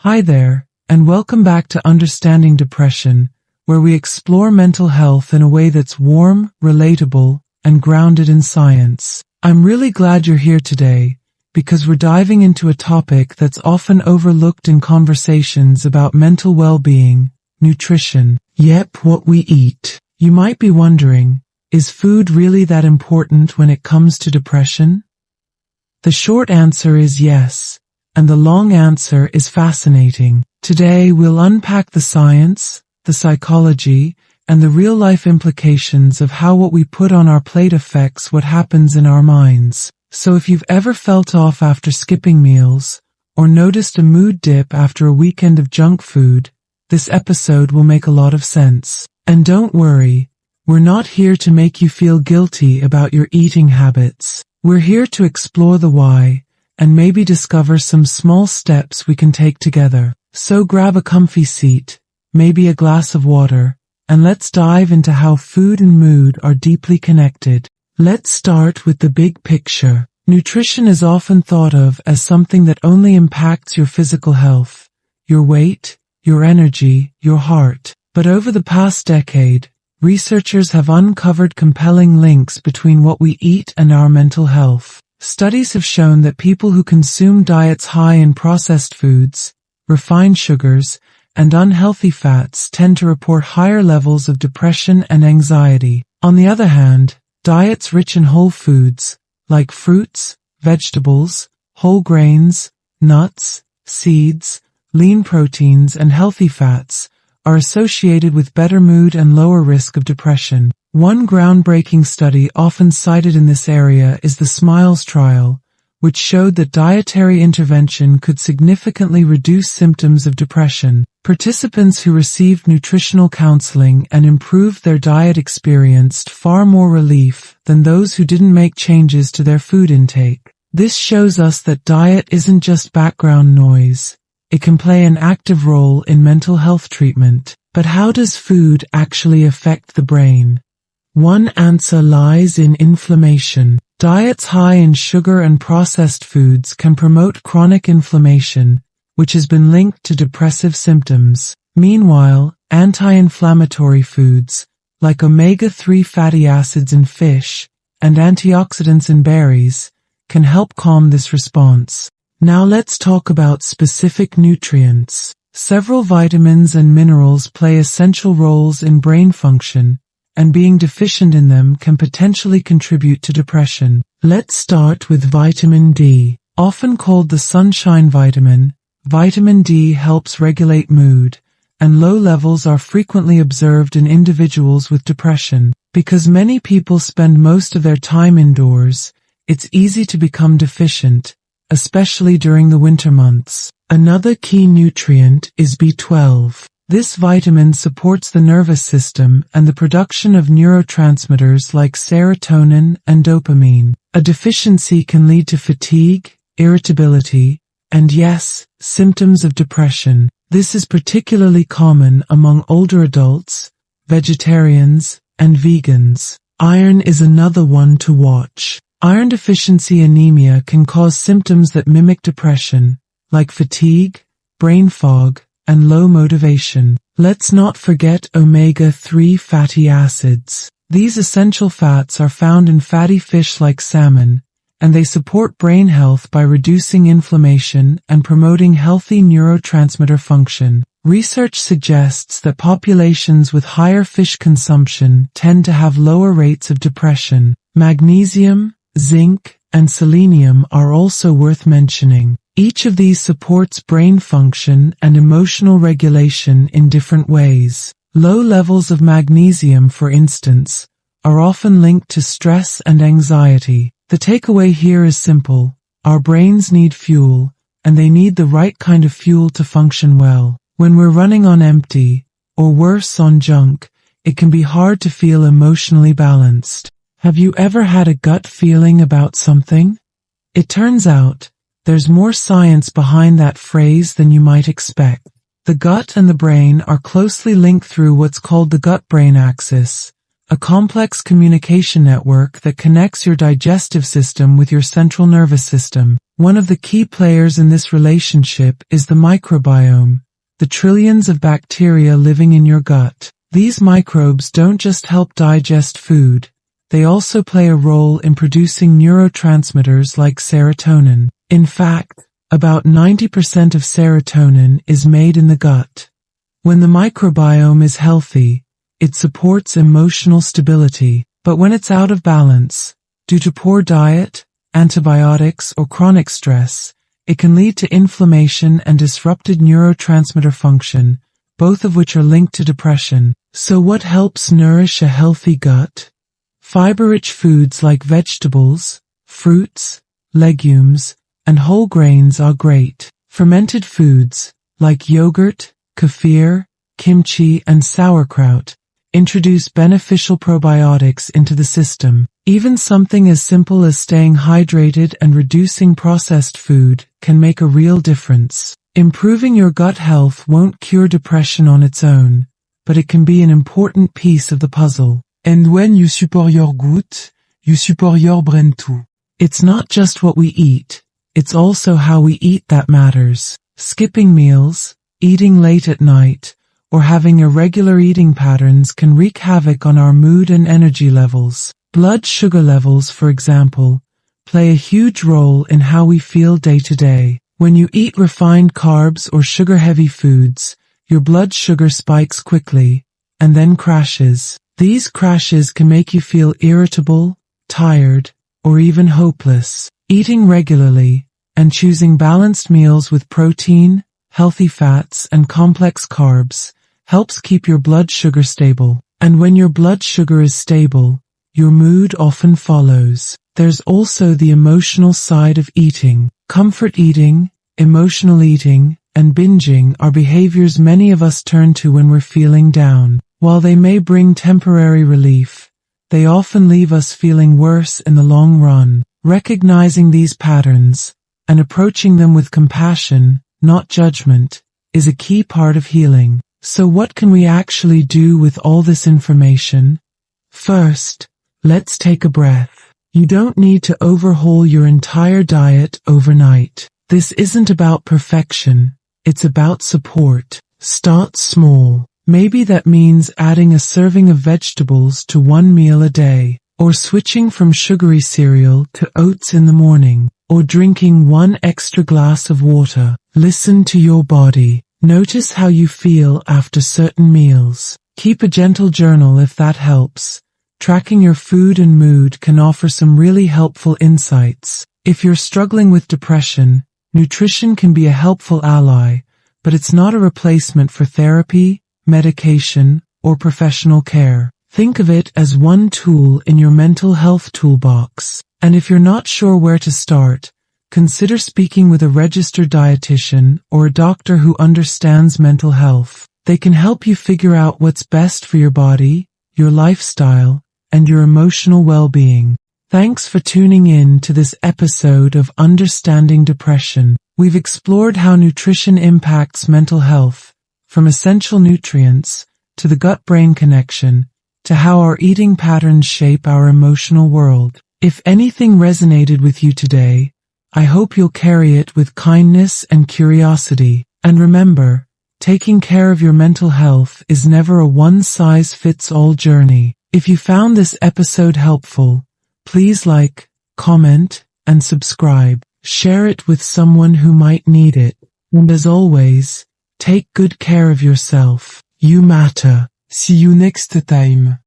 Hi there, and welcome back to Understanding Depression, where we explore mental health in a way that's warm, relatable, and grounded in science. I'm really glad you're here today, because we're diving into a topic that's often overlooked in conversations about mental well-being, nutrition. Yep, what we eat. You might be wondering, is food really that important when it comes to depression? The short answer is yes. And the long answer is fascinating. Today we'll unpack the science, the psychology, and the real-life implications of how what we put on our plate affects what happens in our minds. So if you've ever felt off after skipping meals, or noticed a mood dip after a weekend of junk food, this episode will make a lot of sense. And don't worry, we're not here to make you feel guilty about your eating habits. We're here to explore the why, and maybe discover some small steps we can take together. So grab a comfy seat, maybe a glass of water, and let's dive into how food and mood are deeply connected. Let's start with the big picture. Nutrition is often thought of as something that only impacts your physical health, your weight, your energy, your heart. But over the past decade, researchers have uncovered compelling links between what we eat and our mental health. Studies have shown that people who consume diets high in processed foods, refined sugars, and unhealthy fats tend to report higher levels of depression and anxiety. On the other hand, diets rich in whole foods, like fruits, vegetables, whole grains, nuts, seeds, lean proteins, and healthy fats, are associated with better mood and lower risk of depression. One groundbreaking study often cited in this area is the SMILES trial, which showed that dietary intervention could significantly reduce symptoms of depression. Participants who received nutritional counseling and improved their diet experienced far more relief than those who didn't make changes to their food intake. This shows us that diet isn't just background noise. It can play an active role in mental health treatment. But how does food actually affect the brain? One answer lies in inflammation. Diets high in sugar and processed foods can promote chronic inflammation, which has been linked to depressive symptoms. Meanwhile, anti-inflammatory foods, like omega-3 fatty acids in fish and antioxidants in berries, can help calm this response. Now let's talk about specific nutrients. Several vitamins and minerals play essential roles in brain function, and being deficient in them can potentially contribute to depression. Let's start with vitamin D. Often called the sunshine vitamin, vitamin D helps regulate mood, and low levels are frequently observed in individuals with depression. Because many people spend most of their time indoors, it's easy to become deficient, especially during the winter months. Another key nutrient is B12. This vitamin supports the nervous system and the production of neurotransmitters like serotonin and dopamine. A deficiency can lead to fatigue, irritability, and yes, symptoms of depression. This is particularly common among older adults, vegetarians, and vegans. Iron is another one to watch. Iron deficiency anemia can cause symptoms that mimic depression, like fatigue, brain fog, and low motivation. Let's not forget omega-3 fatty acids. These essential fats are found in fatty fish like salmon, and they support brain health by reducing inflammation and promoting healthy neurotransmitter function. Research suggests that populations with higher fish consumption tend to have lower rates of depression. Magnesium, zinc, and selenium are also worth mentioning. Each of these supports brain function and emotional regulation in different ways. Low levels of magnesium, for instance, are often linked to stress and anxiety. The takeaway here is simple. Our brains need fuel, and they need the right kind of fuel to function well. When we're running on empty, or worse, on junk, it can be hard to feel emotionally balanced. Have you ever had a gut feeling about something? It turns out, there's more science behind that phrase than you might expect. The gut and the brain are closely linked through what's called the gut-brain axis, a complex communication network that connects your digestive system with your central nervous system. One of the key players in this relationship is the microbiome, the trillions of bacteria living in your gut. These microbes don't just help digest food, they also play a role in producing neurotransmitters like serotonin. In fact, about 90% of serotonin is made in the gut. When the microbiome is healthy, it supports emotional stability, but when it's out of balance, due to poor diet, antibiotics, or chronic stress, it can lead to inflammation and disrupted neurotransmitter function, both of which are linked to depression. So what helps nourish a healthy gut? Fiber-rich foods like vegetables, fruits, legumes, and whole grains are great. Fermented foods, like yogurt, kefir, kimchi, and sauerkraut, introduce beneficial probiotics into the system. Even something as simple as staying hydrated and reducing processed food can make a real difference. Improving your gut health won't cure depression on its own, but it can be an important piece of the puzzle. And when you support your gut, you support your brain too. It's not just what we eat, it's also how we eat that matters. Skipping meals, eating late at night, or having irregular eating patterns can wreak havoc on our mood and energy levels. Blood sugar levels, for example, play a huge role in how we feel day to day. When you eat refined carbs or sugar-heavy foods, your blood sugar spikes quickly, and then crashes. These crashes can make you feel irritable, tired, or even hopeless. Eating regularly, and choosing balanced meals with protein, healthy fats, and complex carbs, helps keep your blood sugar stable. And when your blood sugar is stable, your mood often follows. There's also the emotional side of eating. Comfort eating, emotional eating, and binging are behaviors many of us turn to when we're feeling down. While they may bring temporary relief, they often leave us feeling worse in the long run. Recognizing these patterns, and approaching them with compassion, not judgment, is a key part of healing. So what can we actually do with all this information? First, let's take a breath. You don't need to overhaul your entire diet overnight. This isn't about perfection, it's about support. Start small. Maybe that means adding a serving of vegetables to one meal a day, or switching from sugary cereal to oats in the morning, or drinking one extra glass of water. Listen to your body. Notice how you feel after certain meals. Keep a gentle journal if that helps. Tracking your food and mood can offer some really helpful insights. If you're struggling with depression, nutrition can be a helpful ally, but it's not a replacement for therapy, medication, or professional care. Think of it as one tool in your mental health toolbox. And if you're not sure where to start, consider speaking with a registered dietitian or a doctor who understands mental health. They can help you figure out what's best for your body, your lifestyle, and your emotional well-being. Thanks for tuning in to this episode of Understanding Depression. We've explored how nutrition impacts mental health, from essential nutrients to the gut-brain connection, to how our eating patterns shape our emotional world. If anything resonated with you today, I hope you'll carry it with kindness and curiosity. And remember, taking care of your mental health is never a one-size-fits-all journey. If you found this episode helpful, please like, comment, and subscribe. Share it with someone who might need it. And as always, take good care of yourself. You matter. See you next time.